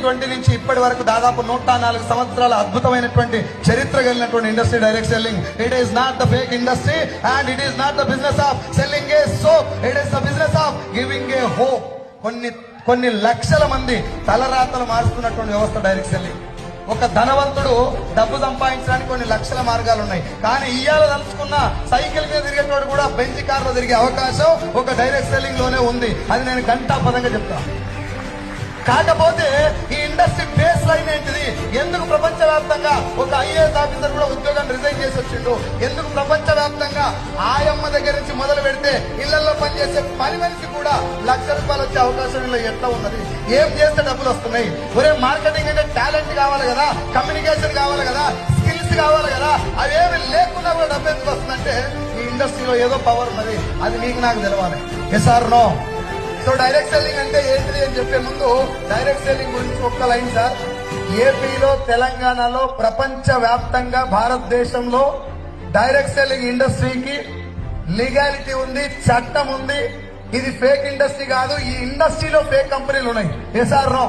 1920 నుంచి ఇప్పటి వరకు దాదాపు 104 సంవత్సరాల అద్భుతమైనటువంటి చరిత్ర కలిగినటువంటి industry direct selling. It is not the fake industry and it is not the business of selling A soap, it is the business of giving a hope. కొన్ని లక్షల మంది తలరాతలు మారుస్తున్నటువంటి వ్యవస్థ డైరెక్ట్ సెల్లింగ్. ఒక ధనవంతుడు డబ్బు సంపాదించడానికి కొన్ని లక్షల మార్గాలు ఉన్నాయి, కానీ ఇయ్యాల తలుచుకున్న సైకిల్ మీద తిరిగేటోడు కూడా బెంచ్ కార్లో తిరిగే అవకాశం ఒక డైరెక్ట్ సెల్లింగ్ లోనే ఉంది. అది నేను ఘంటాపదంగా చెప్తాను. కాకపోతే ఈ ఇండస్ట్రీ బేస్ లైన్ ఏంటిది? ఎందుకు ప్రపంచవ్యాప్తంగా ఒక ఐఏఎస్ ఆఫీసర్ కూడా ఉద్యోగాన్ని రిజైన్ చేసి వచ్చిండు? ఎందుకు ప్రపంచవ్యాప్తంగా ఆయమ్మ దగ్గర నుంచి మొదలు పెడితే ఇళ్లలో పనిచేసే పని మనిషి కూడా ₹1,00,000 వచ్చే అవకాశం ఇలా ఎట్లా ఉన్నది? ఏం చేస్తే డబ్బులు వస్తున్నాయి? ఒరే, మార్కెటింగ్ అంటే టాలెంట్ కావాలి కదా, కమ్యూనికేషన్ కావాలి కదా, స్కిల్స్ కావాలి కదా. అవేమి లేకుండా కూడా డబ్బు ఎందుకు వస్తుందంటే ఈ ఇండస్ట్రీలో ఏదో పవర్ ఉన్నది. అది మీకు నాకు తెలవాలి. Yes or no? So direct selling అంటే ఏంటిది అని చెప్పే ముందు డైరెక్ట్ సెల్లింగ్ గురించి ఒక్క లైన్ సార్. ఏపీలో, తెలంగాణలో, ప్రపంచ వ్యాప్తంగా భారతదేశంలో డైరెక్ట్ సెల్లింగ్ ఇండస్ట్రీకి లీగాలిటీ ఉంది, చట్టం ఉంది. ఇది ఫేక్ ఇండస్ట్రీ కాదు. ఈ ఇండస్ట్రీలో ఫేక్ కంపెనీలు ఉన్నాయి. Yes or no?